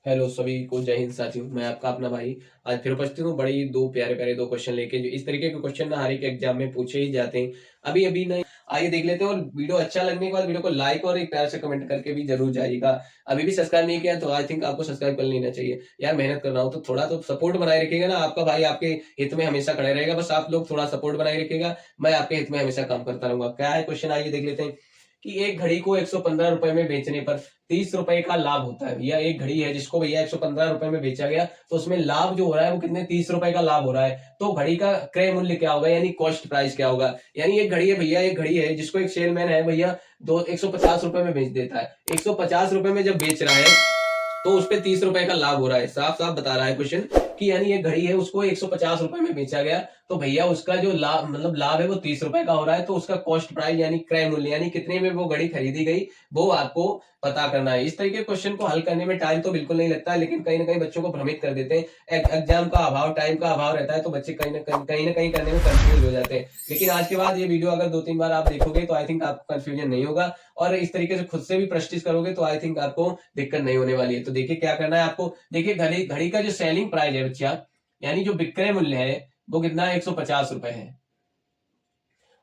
Hello सभी को जय हिंद साथियों। मैं आपका अपना भाई आज फिर उपस्थित हूँ बड़ी दो प्यारे प्यारे दो क्वेश्चन लेके। जो इस तरीके के क्वेश्चन ना हर एक एग्जाम में पूछे ही जाते हैं। अभी अभी नहीं, आइए देख लेते हैं। और वीडियो अच्छा लगने के बाद वीडियो को लाइक और एक प्यार से कमेंट करके भी जरूर जाइएगा। अभी भी सब्सक्राइब नहीं किया तो आई थिंक आपको सब्सक्राइब कर लेना चाहिए यार। मेहनत कर रहा हूँ तो थोड़ा तो सपोर्ट बनाए रखिएगा ना। आपका भाई आपके हित में हमेशा खड़े रहेगा, बस आप लोग थोड़ा सपोर्ट बनाए रखिएगा। मैं आपके हित में हमेशा काम करता रहूंगा। क्या है क्वेश्चन, आइए देख लेते हैं कि एक घड़ी को 115 रुपए में बेचने पर 30 रुपए का लाभ होता है। भैया एक घड़ी है जिसको भैया 115 रुपए में बेचा गया, तो उसमें लाभ जो हो रहा है वो कितने 30 रुपए का लाभ हो रहा है। तो घड़ी का क्रय मूल्य क्या होगा, यानी कॉस्ट प्राइस क्या होगा। यानी एक घड़ी है भैया, एक घड़ी है जिसको एक सेलमैन है भैया 150 रुपए में बेच देता है। 150 रुपए में जब बेच रहा है तो उस पे 30 रुपए का लाभ हो रहा है। साफ साफ बता रहा है क्वेश्चन कि यानी ये घड़ी है उसको 150 रुपए में बेचा गया, तो भैया उसका जो लाभ मतलब लाभ है वो 30 रुपए का हो रहा है। तो उसका कॉस्ट प्राइस यानी क्रय मूल्य यानी कितने में वो घड़ी खरीदी गई वो आपको पता करना है। इस तरीके के क्वेश्चन को हल करने में टाइम तो बिल्कुल नहीं लगता है, लेकिन कहीं ना कहीं बच्चों को भ्रमित कर देते हैं। एग्जाम का अभाव, टाइम का अभाव रहता है तो बच्चे कहीं ना कहीं करने में कंफ्यूज हो जाते हैं। लेकिन आज के बाद ये वीडियो अगर 2-3 बार आप देखोगे तो आई थिंक आपको कंफ्यूजन नहीं होगा, और इस तरीके से खुद से भी प्रैक्टिस करोगे तो आई थिंक आपको दिक्कत नहीं होने वाली है। तो देखिए क्या करना है आपको। देखिए घड़ी घड़ी का जो सेलिंग प्राइस है बच्चा, यानी जो विक्रय मूल्य है वो कितना है, 150 रुपए है।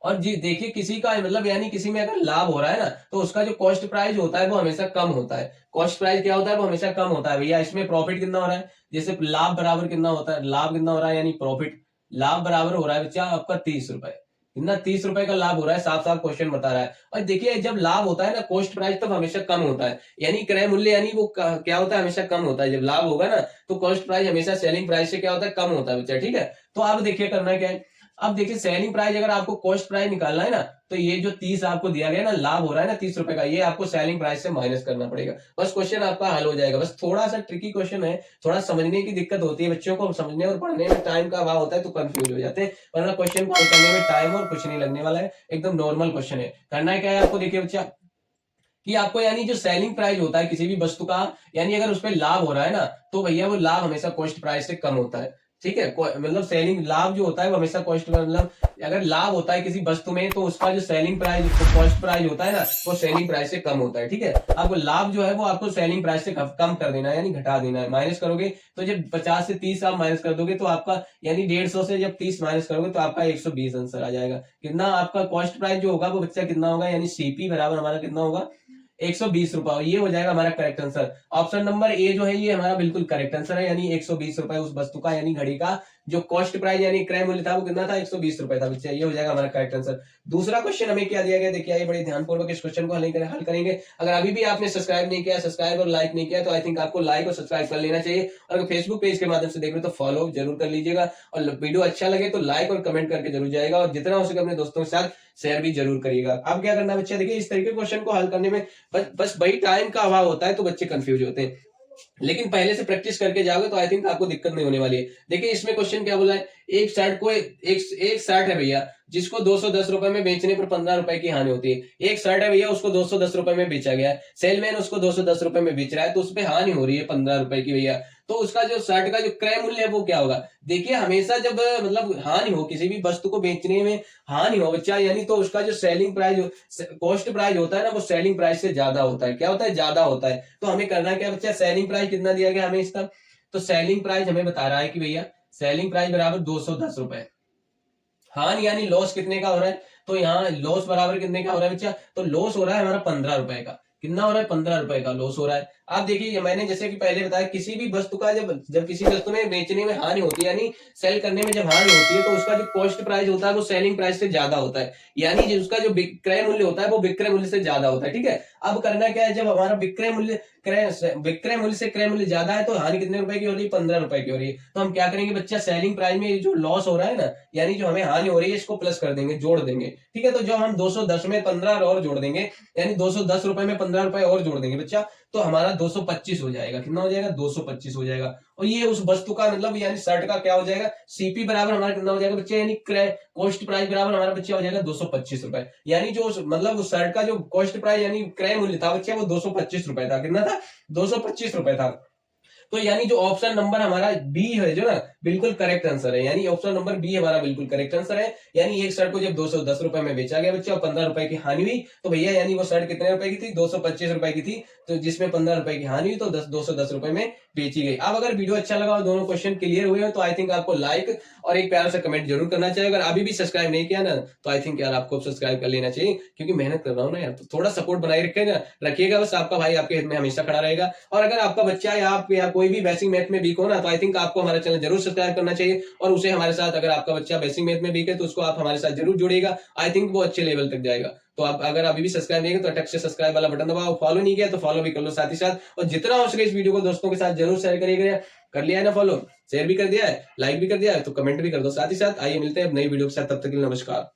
और जी देखिए किसी का मतलब यानी किसी में अगर लाभ हो रहा है ना तो उसका जो कॉस्ट प्राइस होता है वो हमेशा कम होता है। कॉस्ट प्राइस क्या होता है, वो हमेशा कम होता है। भैया इसमें प्रॉफिट कितना हो रहा है, जैसे लाभ बराबर कितना होता है, लाभ कितना हो रहा है यानी प्रॉफिट, लाभ बराबर हो रहा है बच्चा आपका 30 रुपए। कितना 30 रुपए का लाभ हो रहा है, साफ साफ क्वेश्चन बता रहा है। और देखिए जब लाभ होता है ना कॉस्ट प्राइस तब हमेशा कम होता है, यानी क्रय मूल्य यानी वो क्या होता है, हमेशा कम होता है। जब लाभ होगा ना तो कॉस्ट प्राइस हमेशा सेलिंग प्राइस से क्या होता है, कम होता है बच्चा। ठीक है, तो आप देखिए करना क्या है। अब देखिए सेलिंग प्राइस अगर आपको कॉस्ट प्राइस निकालना है ना तो ये जो 30 आपको दिया गया ना, लाभ हो रहा है ना 30 रुपए का, ये आपको सेलिंग प्राइस से माइनस करना पड़ेगा। बस क्वेश्चन आपका हल हो जाएगा। बस थोड़ा सा ट्रिकी क्वेश्चन है, थोड़ा समझने की दिक्कत होती है बच्चों को, समझने और पढ़ने में टाइम का अभाव होता है तो कंफ्यूज हो जाते हैं। वरना क्वेश्चन को हल करने में टाइम और कुछ नहीं लगने वाला है, एकदम नॉर्मल क्वेश्चन है। करना है क्या है आपको, देखिए बच्चा कि आपको यानी जो सेलिंग प्राइस होता है किसी भी वस्तु का, यानी अगर उसमें लाभ हो रहा है ना तो भैया वो लाभ हमेशा कॉस्ट प्राइस से कम होता है। ठीक है, मतलब सेलिंग लाभ जो होता है वो हमेशा कॉस्ट, मतलब अगर लाभ होता है किसी वस्तु में तो उसका जो सेलिंग प्राइस कॉस्ट प्राइस होता है ना वो सेलिंग प्राइस से कम होता है। ठीक है, आपको लाभ जो है वो आपको सेलिंग प्राइस से कम कर देना है, यानी घटा देना है। माइनस करोगे तो जब 50 से 30 आप माइनस कर दोगे तो आपका यानी 150 से जब 30 माइनस करोगे तो आपका 120 आंसर आ जाएगा। कितना आपका कॉस्ट प्राइस जो होगा वो बच्चा कितना होगा, यानी सीपी बराबर हमारा कितना होगा, 120 रुपए। ये हो जाएगा हमारा correct answer. Option number A जो है ये हमारा बिल्कुल करेक्ट आंसर है, यानी 120 रुपए उस वस्तु का, यानी घड़ी का जो कॉस्ट प्राइस यानी क्रय मूल्य था वो कितना था, 120 रुपए था बच्चा। ये हो जाएगा हमारा करेक्ट आंसर। दूसरा क्वेश्चन हमें क्या दिया गया, देखिए ये बड़े ध्यानपूर्वक इस क्वेश्चन को हल करेंगे। अगर अभी भी आपने सब्सक्राइब नहीं किया, सब्सक्राइब और लाइक नहीं किया तो आई थिंक आपको लाइक और सब्सक्राइब कर लेना चाहिए। और अगर फेसबुक पेज के माध्यम से देख रहे हो तो फॉलो जरूर कर लीजिएगा। और वीडियो अच्छा लगे तो लाइक और कमेंट करके जरूर जाएगा, और जितना हो सके अपने दोस्तों के साथ शेयर भी जरूर करिएगा। अब क्या करना है बच्चा, देखिए इस तरीके क्वेश्चन को हल करने में बस वही टाइम का अभाव होता है तो बच्चे कंफ्यूज होते हैं। लेकिन पहले से प्रैक्टिस करके जाओगे तो आई थिंक आपको दिक्कत नहीं होने वाली है। देखिए इसमें क्वेश्चन क्या बोला है, एक शर्ट को एक शर्ट है भैया जिसको 210 रुपए में बेचने पर 15 रुपए की हानि होती है। एक शर्ट है भैया उसको 210 रुपए में बेचा गया है, सेलमैन उसको 210 रुपए में बेच रहा है तो उसपे हानि हो रही है 15 रुपए की भैया। तो उसका जो शर्ट का जो क्रय मूल्य है वो क्या होगा। देखिए हमेशा जब मतलब हानि हो किसी भी वस्तु को बेचने में, हानि हो बच्चा, यानी तो उसका जो सेलिंग प्राइस कॉस्ट प्राइस होता है ना वो सेलिंग प्राइस से ज्यादा होता है। क्या होता है, ज्यादा होता है। तो हमें करना क्या बच्चा, सेलिंग प्राइस कितना दिया गया हमें इसका, तो सेलिंग प्राइस हमें बता रहा है कि भैया सेलिंग प्राइस बराबर 210 रुपए। हानि यानी लॉस कितने का हो रहा है, तो यहाँ लॉस बराबर कितने का हो रहा है बच्चा, तो लॉस हो रहा है हमारा 15 रुपए का। कितना हो रहा है, 15 रुपए का लॉस हो रहा है। आप देखिए मैंने जैसे कि पहले बताया किसी भी वस्तु का जब जब किसी वस्तु में बेचने में हानि होती है, यानी सेल करने में जब हानि होती है तो उसका जो कॉस्ट प्राइस होता है वो सेलिंग प्राइस से ज्यादा होता है, यानी जो उसका जो विक्रय मूल्य होता है वो विक्रय मूल्य से ज्यादा होता है। ठीक है, अब करना क्या है, जब हमारा विक्रय मूल्य से क्रय मूल्य ज्यादा है तो हानि कितने रुपए की हो रही है, 15 रुपए की हो रही है। तो हम क्या करेंगे बच्चा, सेलिंग प्राइस में जो लॉस हो रहा है ना, यानी जो हमें हानि हो रही है इसको प्लस कर देंगे, जोड़ देंगे। ठीक है, तो जो हम 210 में 15 और जोड़ देंगे, यानी 210 रुपए में 15 रुपए और जोड़ देंगे बच्चा, तो हमारा 225 हो जाएगा। कितना हो जाएगा, 225 हो जाएगा। और ये उस वस्तु का मतलब यानी शर्ट का क्या हो जाएगा, सीपी बराबर हमारा कितना हो जाएगा बच्चे, यानी कॉस्ट प्राइस बराबर हमारा बच्चा हो जाएगा 225 रुपए। यानी जो मतलब उस शर्ट का जो कॉस्ट प्राइस यानी क्रय मूल्य था बच्चा वो 225 रुपए था। कितना था, 225 रुपए था। तो यानी जो ऑप्शन नंबर हमारा बी है जो ना बिल्कुल करेक्ट आंसर है, यानी ऑप्शन नंबर बी हमारा बिल्कुल करेक्ट आंसर है। यानी एक शर्ट को जब 210 रुपए में बेचा गया बच्चा और 15 रुपए की हानि हुई तो भैया यानी वो शर्ट कितने रुपए की थी, 225 रुपए की थी। तो जिसमें 15 रुपए की हानि हुई तो 210 रुपए में बेची गई। अब अगर वीडियो अच्छा लगा और दोनों क्वेश्चन क्लियर हुए तो आई थिंक आपको लाइक और एक प्यारा सा कमेंट जरूर करना चाहिए। अगर अभी भी सब्सक्राइब नहीं किया ना तो आई थिंक यार आपको सब्सक्राइब कर लेना चाहिए, क्योंकि मेहनत कर रहा हूँ ना यार, तो थोड़ा सपोर्ट बनाए रखिएगा बस। आपका भाई आपके हित में हमेशा खड़ा रहेगा। और अगर आपका बच्चा या आप या कोई भी बेसिक मैथ में वीक हो ना, तो आई थिंक आपको हमारा चैनल जरूर सब्सक्राइब करना चाहिए और उसे हमारे साथ, अगर आपका बच्चा बेसिक मैथ में वीक है तो उसको आप हमारे साथ जरूर जोड़ेगा। आई थिंक वो अच्छे लेवल तक जाएगा। तो आप अगर अभी भी सब्सक्राइब नहीं किया तो अटक से सब्सक्राइब वाला बटन दबाओ, फॉलो नहीं किया तो फॉलो भी कर लो साथ ही साथ। और जितना हो सके इस वीडियो को दोस्तों के साथ जरूर शेयर करिएगा। कर लिया है ना फॉलो, शेयर भी कर दिया है, लाइक भी कर दिया है, तो कमेंट भी कर दो साथ ही साथ। आइए मिलते हैं अब नई वीडियो के साथ, तब तक के लिए नमस्कार।